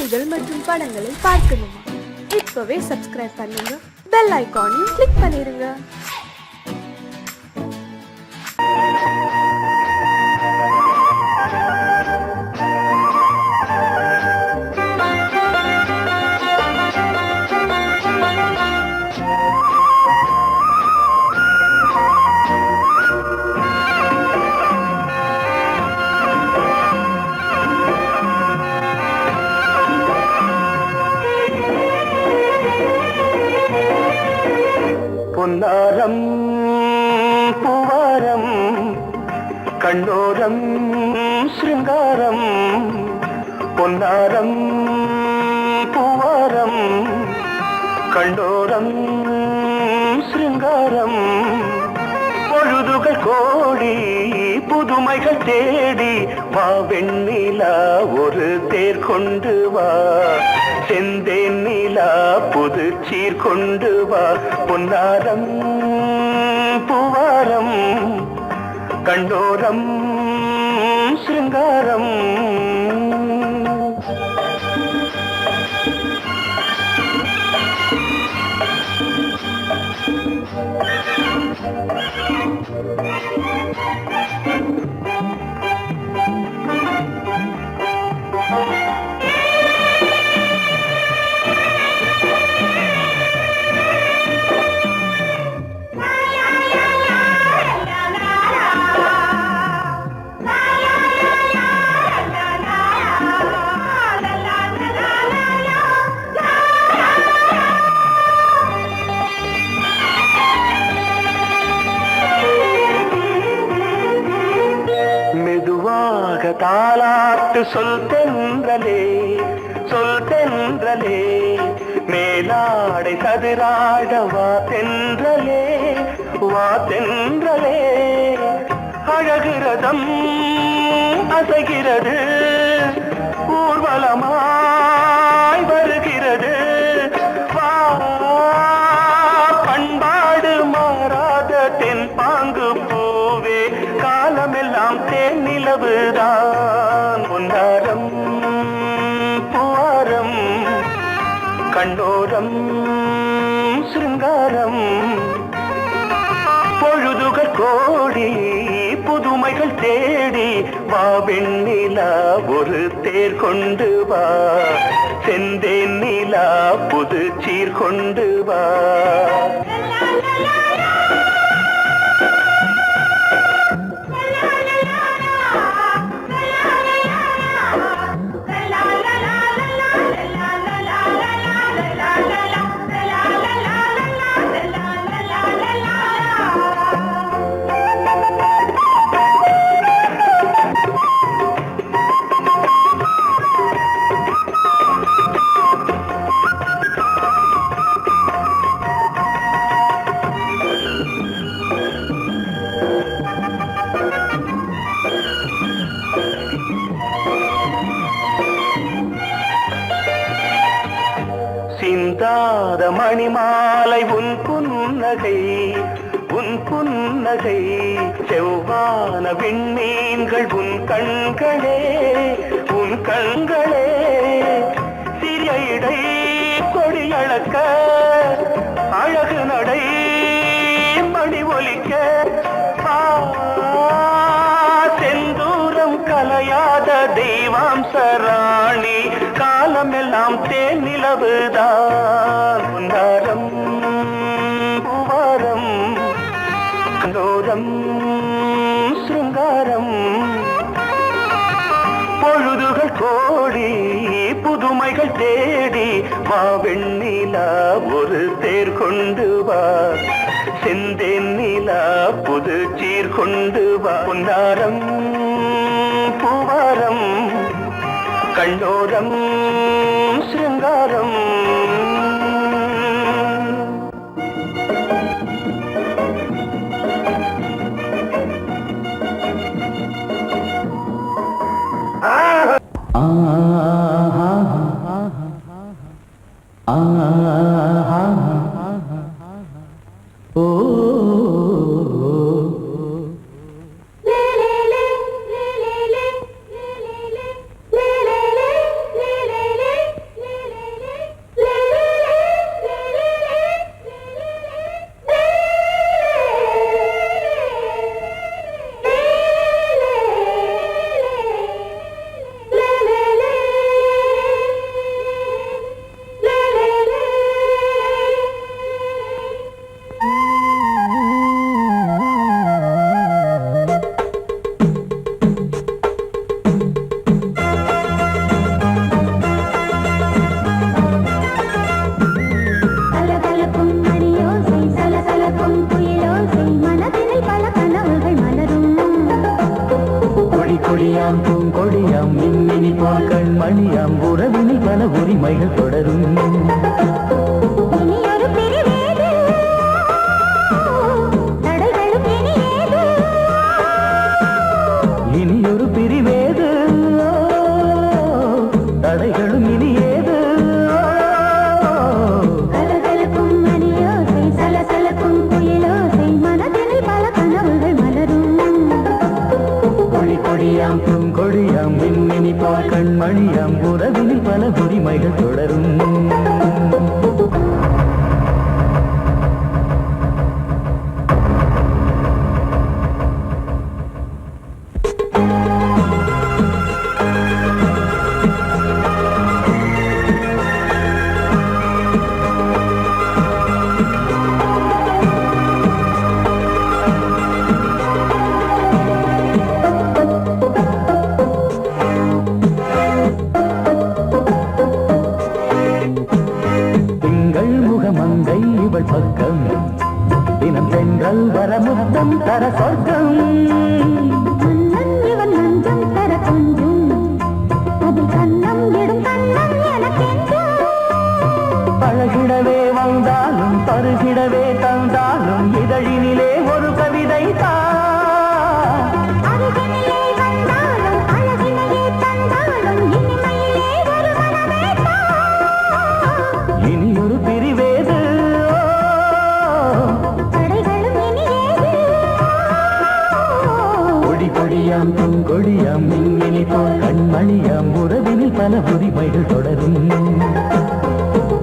செய்திகள் மற்றும் படங்களை பார்க்கணுமா? இப்பவே சப்ஸ்கிரைப் பண்ணுங்க, பெல் ஐகானையும் கிளிக் பண்ணிருங்க. பொன்னாரம் பூவாரம் கண்ணோரம் சிருங்காரம், பொன்னாரம் பூவாரம் கண்ணோரம் சிருங்காரம், பொழுதுகள் கோடி புதுமைகள் தேடி வா வெண்ணிலா ஒரு தேர் கொண்டு வா, செந்தேன் நிலா புது சீர் கொண்டு வா, பொன்னாரம் பூவாரம் கண்டோரம் சிருங்காரம். தாலாட்டு சொல் தென்றலே, சொல் தென்றலே, மேலாடை சதுராட வா தென்றலே, வா தென்றலே, அழகிறதம் அசைகிறது ஊர்வலமாய் வருகிறது, வா பண்பாடு மாறாத தென் பாங்கு பூவே, காலமெல்லாம் தேன் நிலவுதான், பொன்னாரம் பூவாரம் கண்ணோரம் சிருங்காரம், பொழுதுகள் கோடி புதுமைகள் தேடி வா வெண்ணிலா ஒரு தேர் கொண்டு வா, செந்தேன் நிலா புது சீர் கொண்டு வா. சிந்தாத மணிமாலை உன் புன்னகை, உன் புன்னகை, செவ்வான விண்மீன்கள் உன் கண்களே, உன் கண்களே, சிறிய இடை கொடியளக்க அழகு நடை மணி ஒலிக்க, செந்தூரம் கலையாத தெய்வாம்சராணி, காலமெல்லாம் தேன் நிலவுதான், பொன்னாரம் பூவாரம் கண்டோரம் சிருங்காரம், பொழுதுகள் கோடி புதுமைகள் தேடி வா வெண்ணிலா ஒரு தேர் கொண்டு வா, செந்தேன் நிலா புது சீர் கொண்டு வா, பொன்னாரம் பூவாரம் கண்டோரம் சிருங்காரம். உறவினில் பல உரிமைகள் தொடரும். இனியொரு பிரிவேது தடைகளும் இனியேது. கலகலக்கும் மணியோசை சலசலக்கும் குயிலோசை மனதினில் பல கனவுகள் மலரும். கொடி கொடியாம் பூங்கொடியாம் மின்மினி போல் கண்மணியாம் உறவினில் பல உரிமைகள் தொடரும். மங்கை இவள் பக்கம் தினம் சென்றல் வரமுத்தம் தர சொர்க்கம். மன்னன் இவன் நஞ்சம் தர கொஞ்சம் அதில் கண்ணம் இடும் கண்ணம் எனக்கென்றும். பழகிடவே வந்தாலும் பருகிடவே தந்தாலும் இதழினிலே ஒரு கவிதை தான். அருகினிலே வந்தாலும் அழகினையே தந்தாலும் இனிமையிலே ஒரு மனமே தான். இனியொரு பிரிவேது தடைகளும் இனியேது. கொடி கொடியாம் பூங்கொடியாம் மின்மினி போல் கண்மணியாம் உறவினில் பல உரிமைகள் தொடரும்.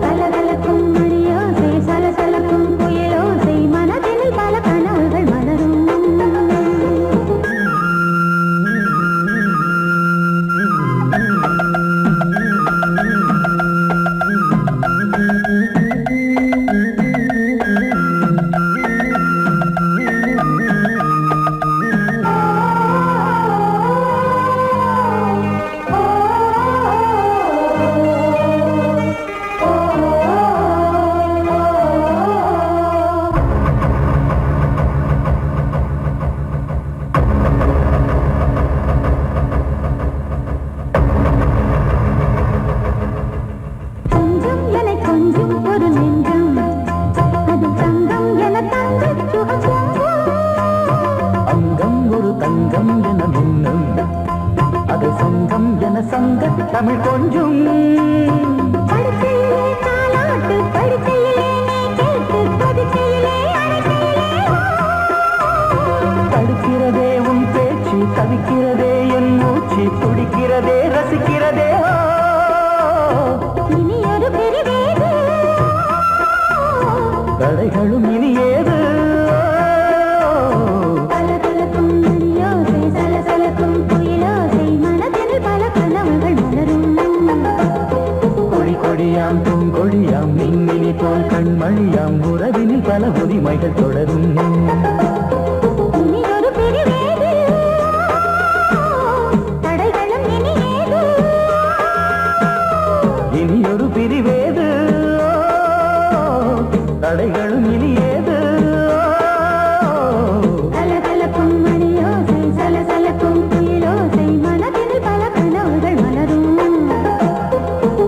கலகலக்கும் மணியோசை சலசலக்கும் குயிலோசை மனதினில் பல கனவுகள் மலரும். கொஞ்சம் என கொஞ்சம் ஒரு நெஞ்சம் அது தங்கம் என தங்கச் சுகம். அங்கம் ஒரு தங்கம் என மின்னும் அது சங்கம் என சங்க தமிழ் கொஞ்சும். படுக்கையிலே தாலாட்டு படுக்கையிலே நீ கேட்டு படுக்கையிலே அழைக்கையிலே தடுக்கிறதே உன் பேச்சு தவிக்கிறதே என் மூச்சு துடிக்கிறதே ரசிக்கிறதே. இனி ஒரு பிரிவேது தடைகளும் இனியேது. கலகலக்கும் மணியோசை சலசலக்கும் குயிலோசை மனதினில் பல கனவுகள் மலரும். கொடி கொடியாம் பூங்கொடியாம் மின்மினி போல் கண்மணியாம் உறவினில் பல உரிமைகள் தொடரும். இனி ஒரு பிரிவேது தடைகளும் இனியேது. இனியொரு பிரிவேது தடைகளும் இனியேது. கலகலக்கும் மணியோசை சலசலக்கும் குயிலோசை மனதினில் பல கனவுகள் மலரும்.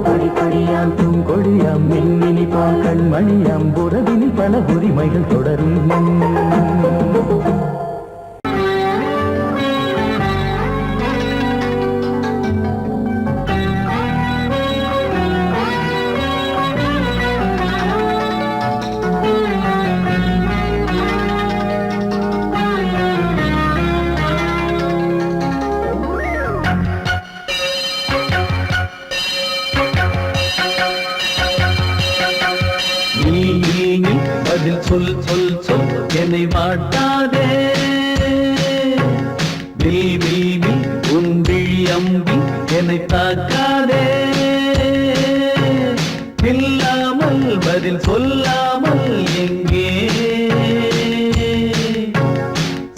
கொடி கொடியாம் பூங்கொடியாம் மின்மினி போல் கண்மணியாம் உறவினில் பல உரிமைகள் தொடரும். நீ பதில் சொல் சொல் சொல் என்னை வாட்டாதே. நீ உன் விழி அம்பி என்னை தாக்காதே. இல்லாமல் பதில் சொல்லாமல் எங்கே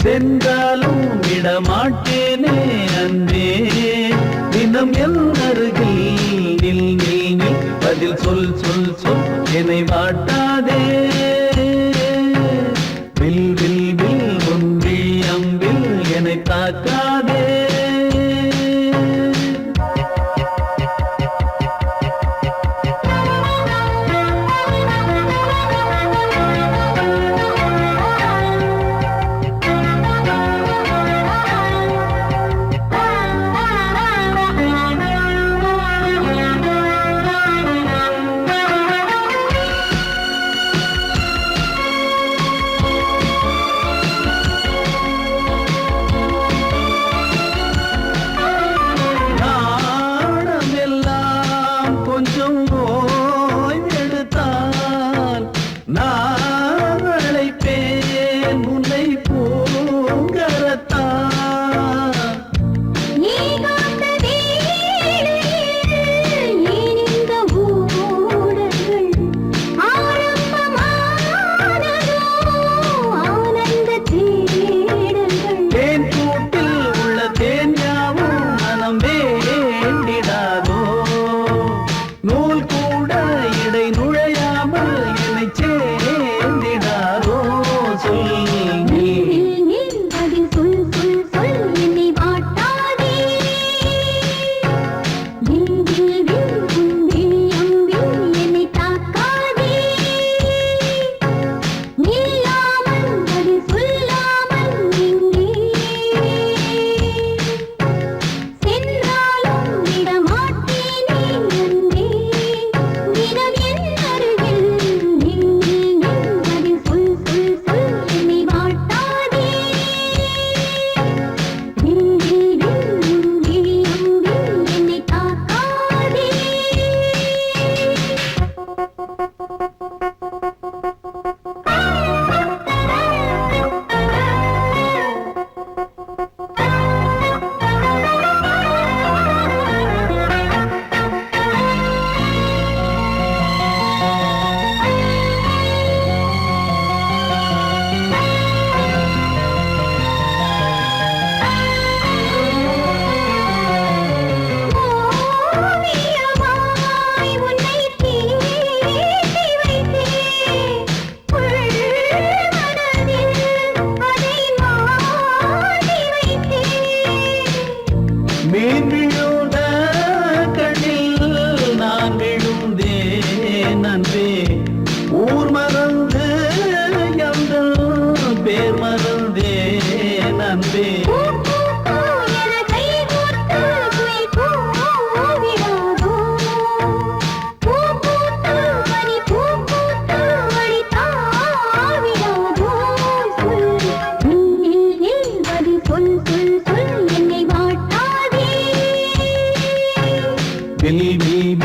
சென்றாலும் விடமாட்டேனே அன்பே. தினம் என் அருகில் நில் நில் நில் பதில் சொல் சொல் சொல் என்னை வாட்டாதே. வில் வில் வில் உன் விழி அம்பில் என்னை தாக்காதே.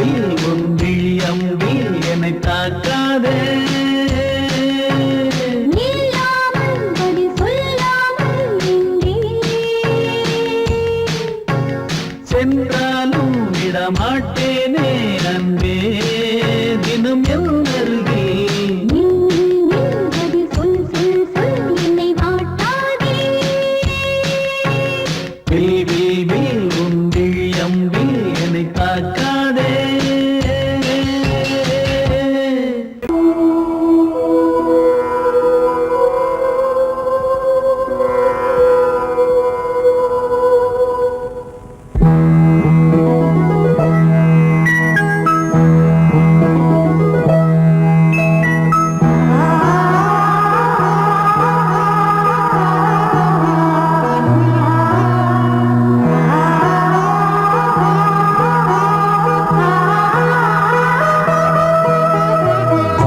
அம்பில் உன் விழி அம்பில் என்னை தாக்காதே. நில்லாமல் பதில் சொல்லாமல் எங்கே சென்றாலும் விடமாட்டேனே அன்பே தினம் என் அருகில். பதில் சொல் சொல் சொல் என்னை வாட்டாதே. வில் வில் வில் உன் விழி அம்பில் என்னை தாக்காதே.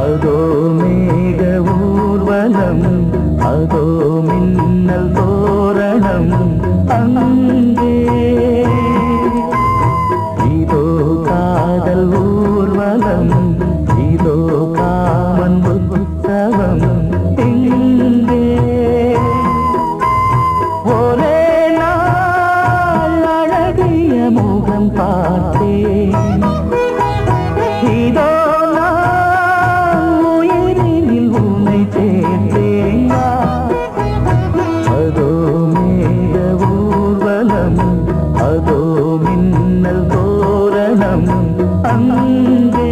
அதோ மேக ஊர்வலம், அதோ மின்னல் தோரணம் அங்கே. இதோ காதல் ஊர்வலம், இதோ காமன் உற்சவம் இங்கே. ஒரே நாள் அழகிய முகம் பார்த்தேன். இதோ அதோ மேக ஊர்வலம், அதோ மின்னல் தோரணம் அங்கே.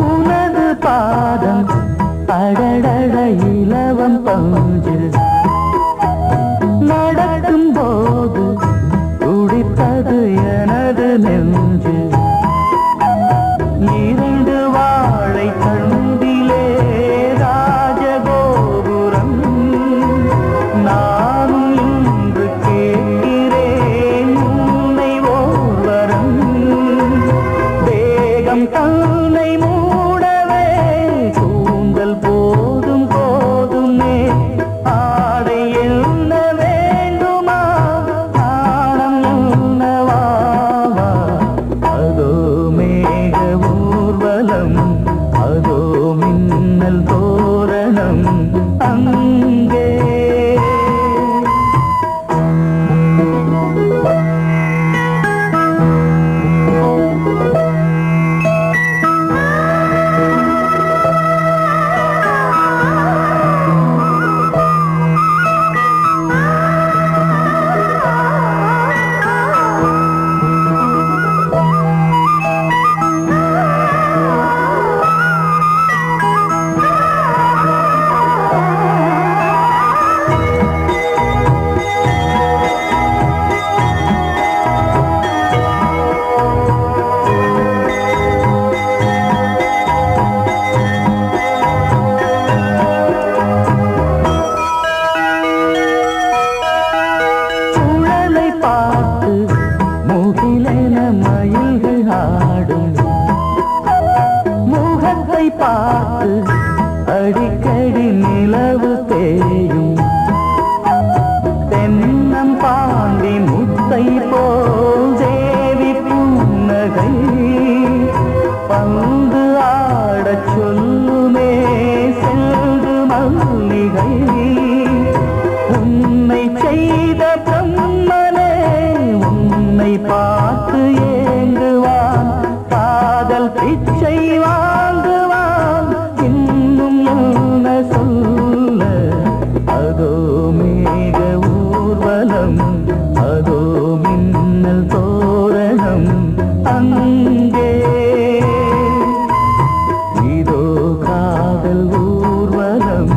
உனது பாதம் அடடட இலவம் பஞ்சு நடக்கும் போது துடித்தது எனது நெஞ்சு. இரண்டு வாழை தண்டிலே ராஜகோபுரம், நானும் இன்று கேட்கிறேன் உன்னை ஓர்வரம். தேகம் தன்னை மூடவே கூந்தல் போதும் போதுமே, ஆடை என்ன வேண்டுமா ஆடம் என்னவா. அதோ மேக ஊர்வலம், அதோ மின்னல் தோரணம் அங்கே. சுழலை பார்த்து முகிலென மயில்கள் ஆடும், முகத்தை பார்த்து அடிக்கடி நிலவு தேயும். தென்னம் பாண்டி முத்தை போல் தேவி புன்னகை, பந்து ஆடச் சொல்லுமே செல்து மல்லிகை. உன்னை செய்த பிரம்மனே உன்னை பார்த்து ஏங்குவான், காதல் பிச்சை வாங்குவான், இன்னும் என்ன சொல்ல. அதோ மேக ஊர்வலம், அதோ மின்னல் தோரணம் அங்கே. இதோ காதல் ஊர்வலம்,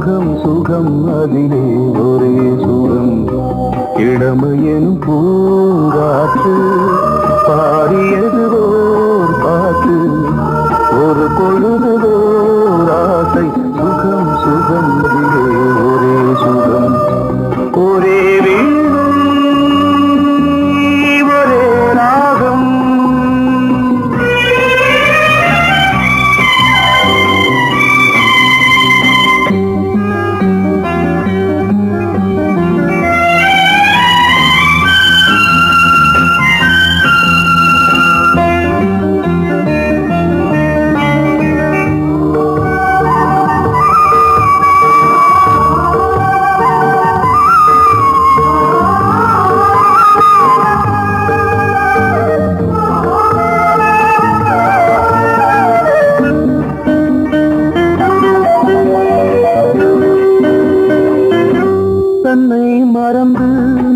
சுகம் சுகம் அதிலே ஒரே சுகம் இளமையெனும் பூங்காற்று பாடியது ஓர் பாட்டு ஒரு பொழுதுவோர் ஆசை சுகம் சுகம் அதிலே ஒரே சுகம் ஒரே வீணை ஒரே ராகம் மறந்து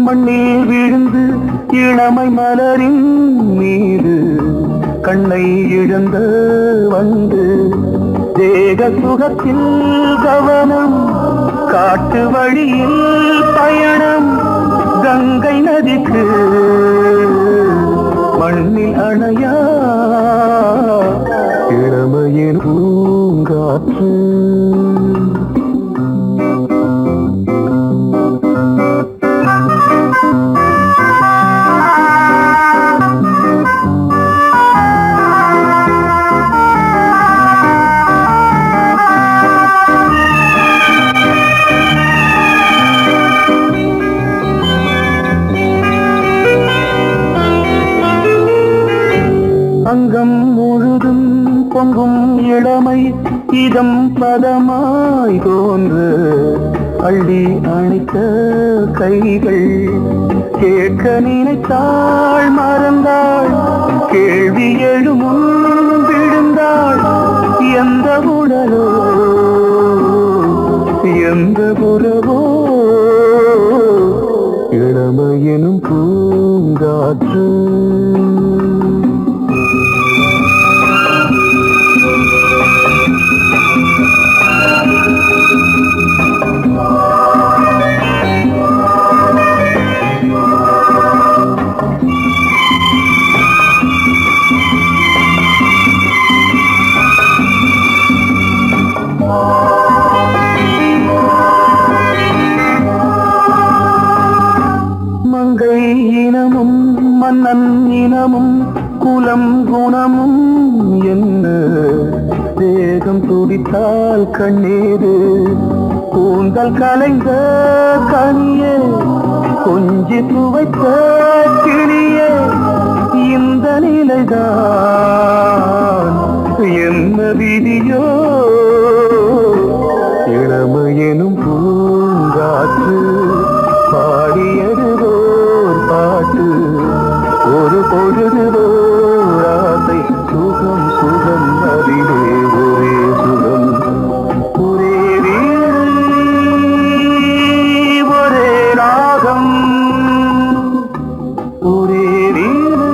மண்ணில் விழுந்து இளமை மலரின் மீது கண்ணை இழந்த வந்து தேக சுகத்தில் கவனம் காட்டு வழியில் பயணம் கங்கை நதிக்கு மண்ணில் அணையா இளமையின் பூங்காற்று அங்கம் முழுதும் பொங்கும் இளமை இதம் பதமாய் தோன்று அள்ளி அணைத்த கைகள் கேட்க நினைத்தாள் மறந்தாள் கேள்வி எழுமுன் விழுந்தாள் எந்த உடலோ எந்த புறவோ இளமையெனும் பூங்காற்று மங்கை இனமும் மன்னன் இனமும் குலம் குணமும் என்ன தேகம் துடித்தால் கண்ணீரு கூந்தல் கலைந்த கனியே கொஞ்சி துவைத்த கிளியே இந்த நிலைதான் என்ன விதியோ இளமையெனும் பூங்காற்று பாடியதுவோர் பாட்டு ஒரு பொழுதுவோர் ஆசை சுகம் சுகம் அதிலே ஒரே சுகம் ஒரே வீணை ஒரே ராகம் ஒரே வீணை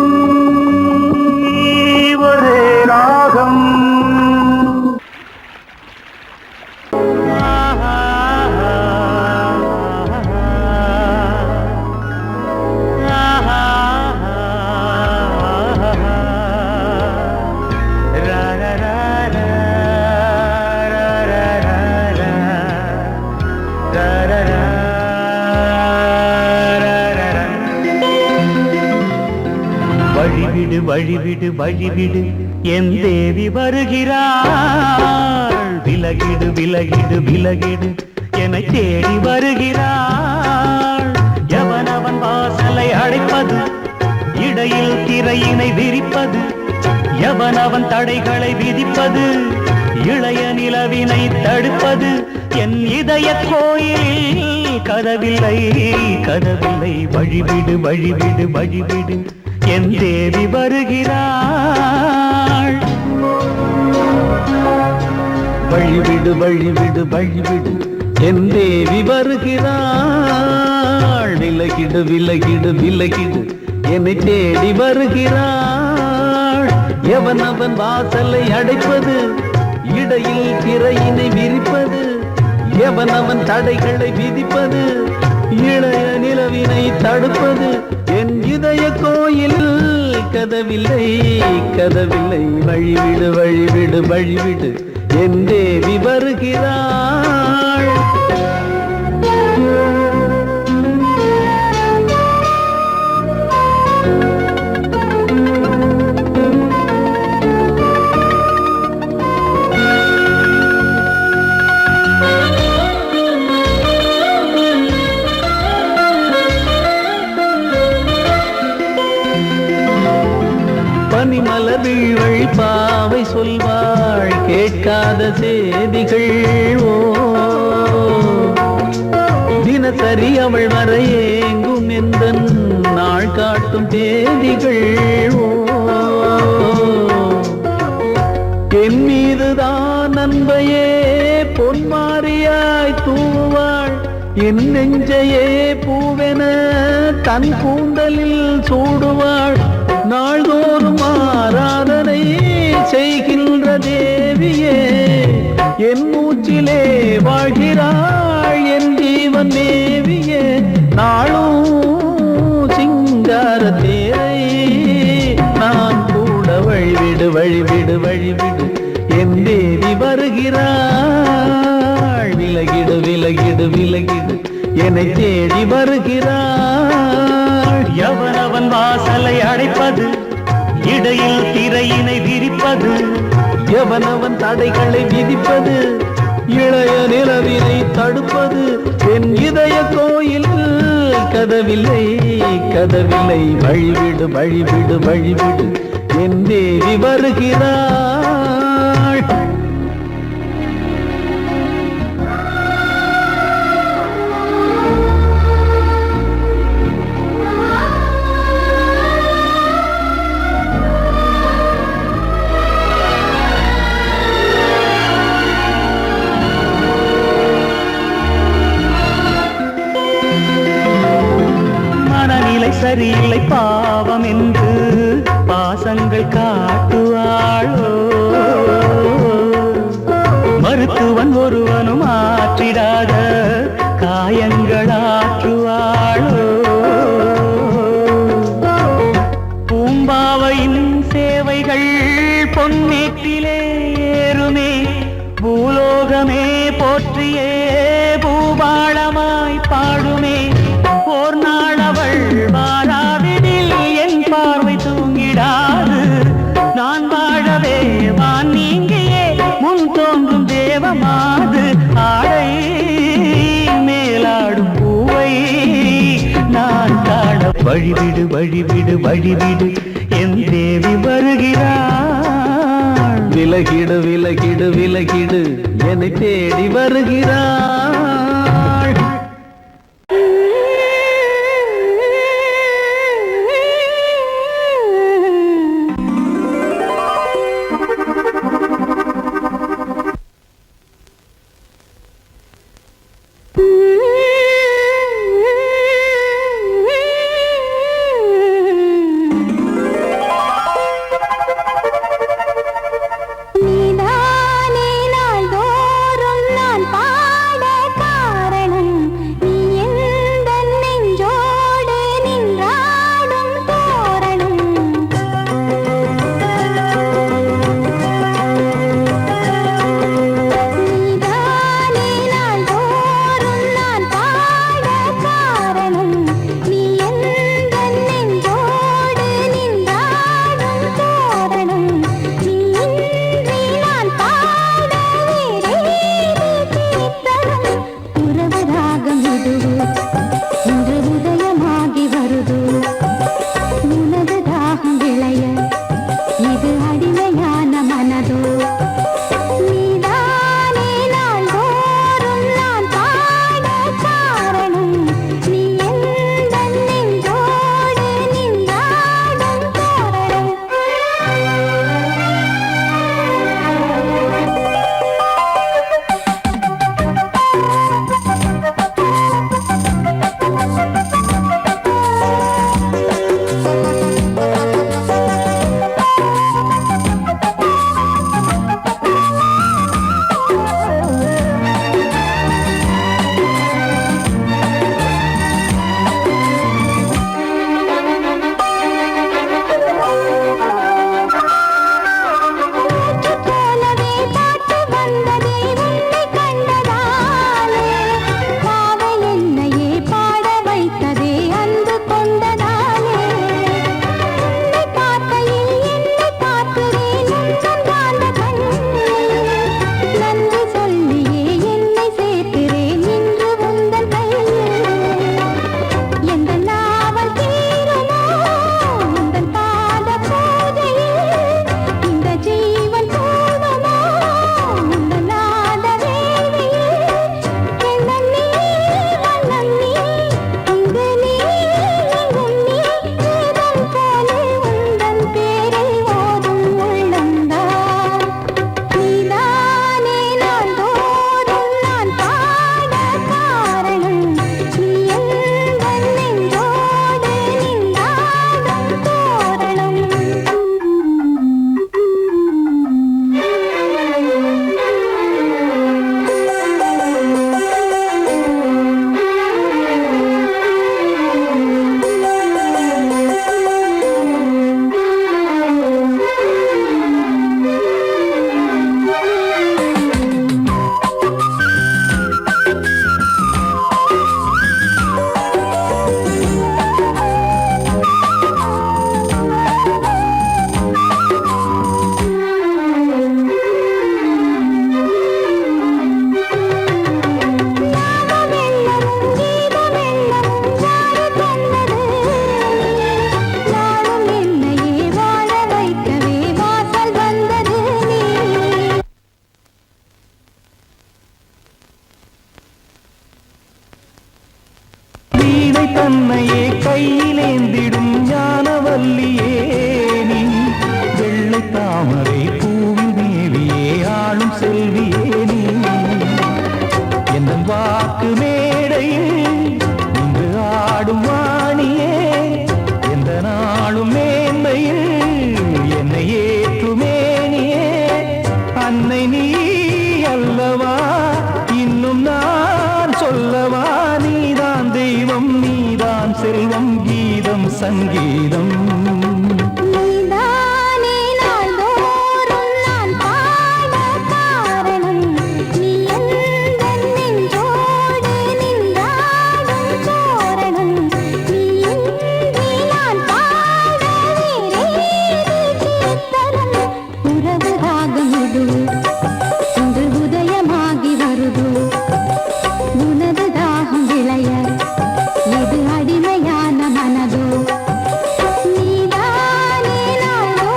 ஒரே ராகம் வழிவிடு வழிவிடு வழிவிடு என் தேவி வருகிறாள் விலகிடு விலகிடு விலகிடு என்னை தேடி வருகிறாள் எவனவன் வாசலை அடைப்பது இடையில் திரையினை விரிப்பது எவனவன் தடைகளை விதிப்பது இளைய நிலவினை தடுப்பது என் இதய கோயில் கதவில்லை கதவில்லை வழிவிடு வழிவிடு வழிவிடு என் தேவி வருகிறாள் வழிவிடு வழிவிடு வழிவிடு என் தேவி வருகிறாள் விலகிடு விலகிடு விலகிடு என்னை தேடி வருகிறாள் எவனவன் வாசலை அடைப்பது இடையில் திரையினை விரிப்பது எவன் அவன் தடைகளை விதிப்பது இளைய நிலவினை தடுப்பது என் இதய கோயில் கதவில்லை கதவில்லை வழிவிடு வழிவிடு வழிவிடு என் தேவி வருகிறாள் பனிமலர் வீழ்வழி பாவை சொல்வாள் கேட்காத செய்திகள் ஓ தினசரி அவள் வர ஏங்கும் எந்த நாள் காட்டும் தேதிகள் ஓ என் மீதுதான் அன்பையே பொன்மாரியாய் தூவாள் என் நெஞ்சையே பூவென தன் கூந்தலில் சூடுவாள் நாள்தோறும் ஆராதனை செய்கின்ற தேவியே என் மூச்சிலே வாழ்கிறாள் என் ஜீவன் தேவியே நாளும் சிங்கார தேரை நான் கூட வழிவிடு வழிவிடு வழிவிடு என் தேவி வருகிறாள் விலகிடு விலகிடு விலகிடு என்னை தேடி வருகிறாள் எவனவன் வாசலை அடைப்பது இடையில் திரையினை விரிப்பது எவனவன் தடைகளை விதிப்பது இளைய நிலவினை தடுப்பது என் இதய கோயில் கதவில்லை கதவில்லை வழிவிடு வழிவிடு வழிவிடு என் தேவி வருகிறாள் சரியில்லை பாவம் என்று பாசங்கள் காட்டுவாளோ மருத்துவன் ஒருவனும் ஆற்றிடாத காயங்கள் ஆற்றுவாளோ பூம்பாவையின் சேவைகள் பொன்னேற்றிலே ஏறுமே பூலோகமே போற்றியே பூபாளமாய் பாடுமே ஓர் நாள் அவள் வாராவிடில் என் பார்வை தூங்கிடாது நான் வாழவே வான் நீங்கியே முன் தோன்றும் தேவமாது ஆடை மேலாடும் பூவை நான் காண வழிவிடு வழிவிடு வழிவிடு என் தேவி வருகிறாள் விலகிடு விலகிடு விலகிடு என்னை தேடி வருகிறாள் நீதானே நாள்தோறும் நான் பாட சங்கீதம் நீதானே நாள்தோறும் நான் பாட காரணம் நீ எந்தன் நெஞ்சோடு நின்றாடும் தோரணம் நீ இன்றி நான் பாட வேறேது கீர்த்தனம் உறவு ராகம் இது இன்று உதயமாகி வருது உனது தாகம் விளைய இது அடிமையான மனதோ நீதானே நாளோ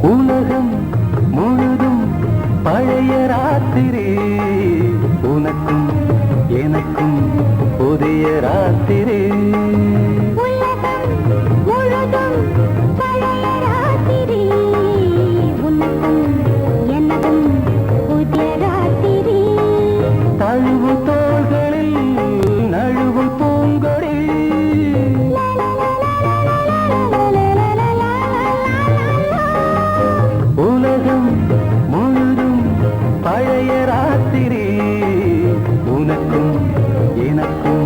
உலகம் முழுதும் பழைய ராத்திரி உனக்கும் எனக்கும் புதிய ராத்திரி உலகம் முழுதும் பழைய ராத்திரி உனக்கும் எனக்கும் புதிய ராத்திரி தழுவு தோள்களில் நழுவு பூங்கொடி உலகம் முழுதும் பழைய ராத்திரி உனக்கும் எனக்கும்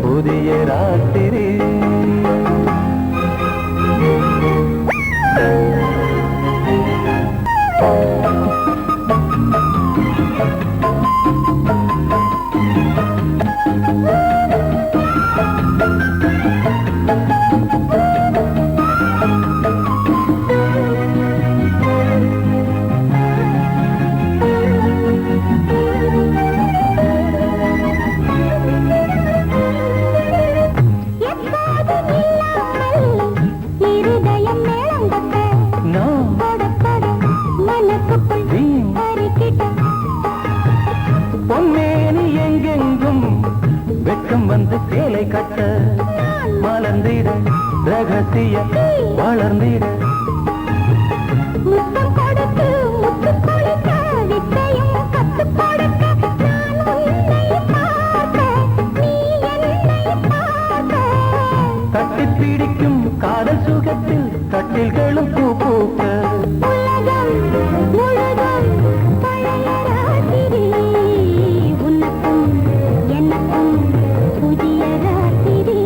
புதிய ராத்திரி எப்போதும் இல்லாமல் இருதயம் மேளங்கட்ட நான் படப்பட மனசுக்குள் வீண் அறுக்கிட்ட பொன்னேனி எங்கெங்கும் வெட்கம் வந்து சேலை கட்ட மலர்ந்திட ரகசிய வளர்ந்திட முத்தம் கொடுத்து முத்து கொடுக்க வித்தையும் கத்துக் கொடுக்க நான் உன்னை பார்க்க நீ என்னை பார்க்க தட்டிப் பிடிக்கும் காதல் சுகத்தில் கட்டில்களும் பூ பூக்க உலகம் முழுதும் பழைய ராத்திரி உனக்கும் எனக்கும் புதிய ராத்திரி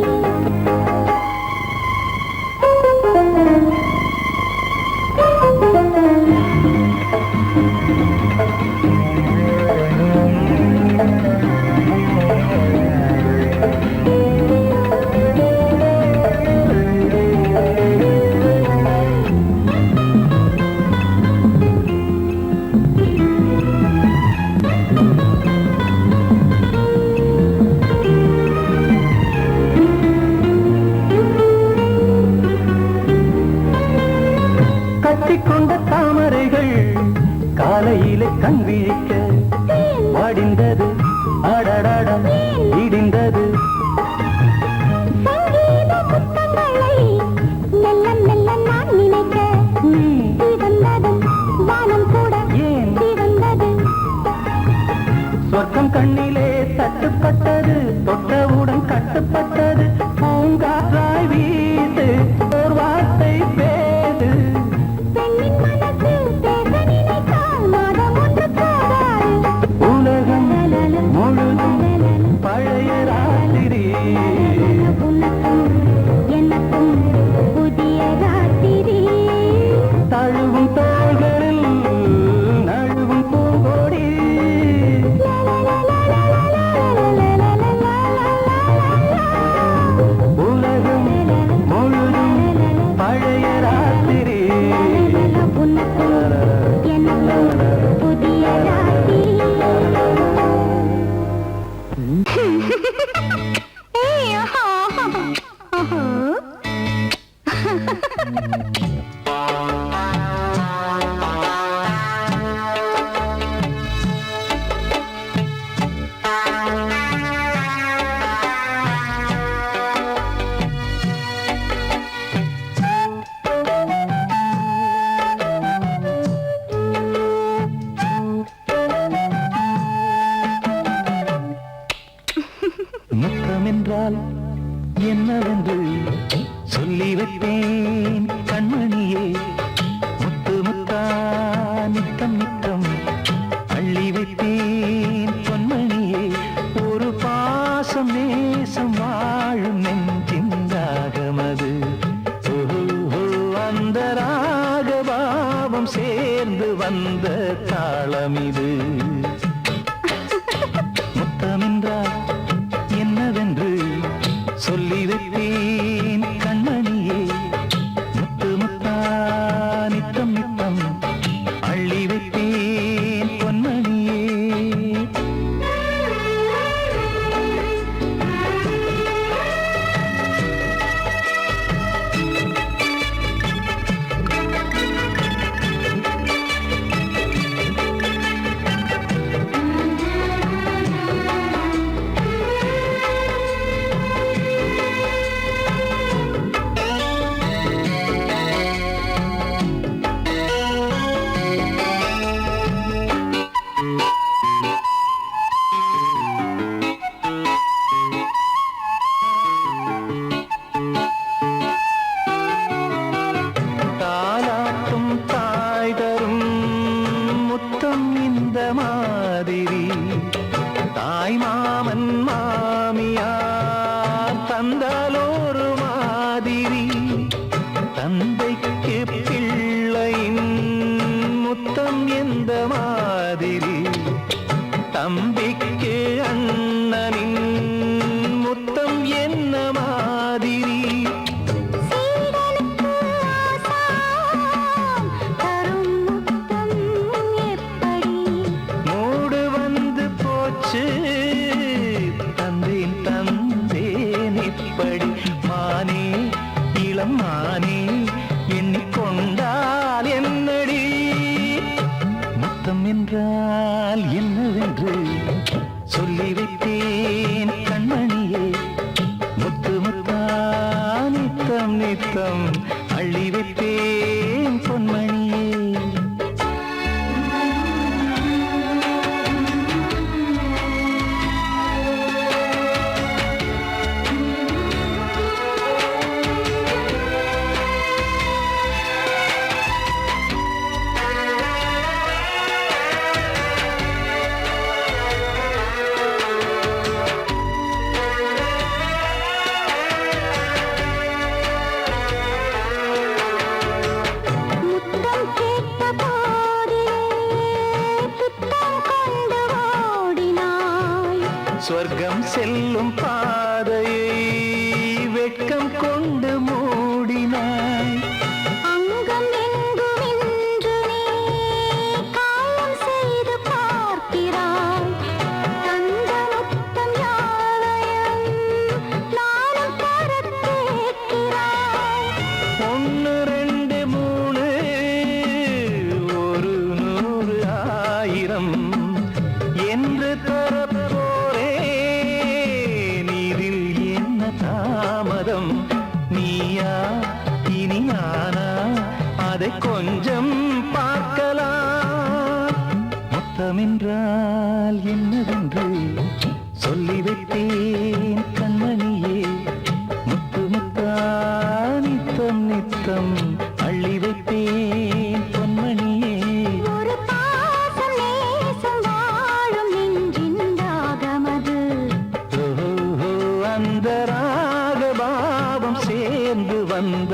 கட்டிக்கொண்ட தாமரைகள் காலையிலே கண் விழிக்க வாடிந்தது அடடடம் இடிந்தது சங்கீத முத்தங்களை மெல்ல மெல்ல நான் நினைக்க நீ சிவந்ததும் வானம் கூட ஏன் சிவந்தது சொர்க்கம் கண்ணிலே தட்டுப்பட்டது தொட்டவுடன் கட்டுப்பட்டது பூங்காற்றாய் வீசு ஓர் வார்த்தை பேசு பெண்ணின் மனசு பேச நினைத்தால் மாதம் ஒன்று போதாது உலகம் முழுதும் பழைய ராத்திரி உனக்கும் எனக்கும் புதிய ராத்திரி தழுவும் தோள்களில் நழுவும் பூங்கொடி உலகம் முழுதும் பழைய ராத்திரி உனக்கும் எனக்கும் புதிய ராத்திரி ஏய், ஆஹா, ஆஹா. முத்தம் என்றால் என்னவென்று சொல்லி வைப்பேன் கண்மணியே. முத்து முத்தா நித்தம் நித்தம் அள்ளி வைப்பேன் பொன்மணியே. ஒரு பாசம் நேசம் வாழும் நெஞ்சின் ராகமது. அந்த ராகபாவம் சேர்ந்து வந்த தாளமிது. முத்தமென்றால் என்னவென்று சொல்லி வைப்பேன் கண்மணியே. முத்து முத்தா நித்தம் நித்தம் அள்ளி வைப்பேன் பொன்மணியே. தாலாட்டும் தாய் தரும் முத்தம் இந்த மாதிரி. தாய் மாமன் மாமியார் தந்தாலோரு மாதிரி. தந்தைக்கு பிள்ளையின் முத்தம் எந்த மாதிரி. தம்பிக்கு அண்ணனின் முத்தம் என்ன மாதிரி. சீடனுக்கு ஆசான் தரும் முத்தம் எப்படி. மூடு வந்து போச்சு தந்தேன் தந்தேன் இப்படி. மானே இளம் மானே எண்ணிக்கொண்டால் என்னடி. முத்தம் என்றால் என்னவென்று சொல்லி வைத்தேன் கண்மணியே. முத்து முத்தா நித்தம் நித்தம் அள்ளி வைத்தேன் பொன்மணியே. முத்தம் கேட்ட போதிலே துத்தம் கொண்டு ஓடினாய். சொர்க்கம் செல்லும் பாதையை வெட்கம் கொண்டு மூடினாய். அங்கம் எங்கும் இன்று நீ காயம் செய்து பார்க்கிறாய். தந்த முத்தம் யாவையும் நானும் தரக் கேட்கிறாய். ஒன்று ரெண்டு மூணு ஒரு நூறு ஆயிரம் என்று தரப்போரே. நீரில் என்ன தாமதம். நீயா இனி நானா அதை கொஞ்சம் பார்க்கலாம். முத்தமென்றால் என்னவென்று சொல்லி வைத்தேன் கண்மணியே. முத்து முத்தா நித்தம் நித்தம் அள்ளி வைப்பேன் பொன்மணியே. ஒரு பாசம் நேசம் வாழும் நெஞ்சின் ராகமது. ஓஹோ அந்த ராகபாவம் சேர்ந்து வந்த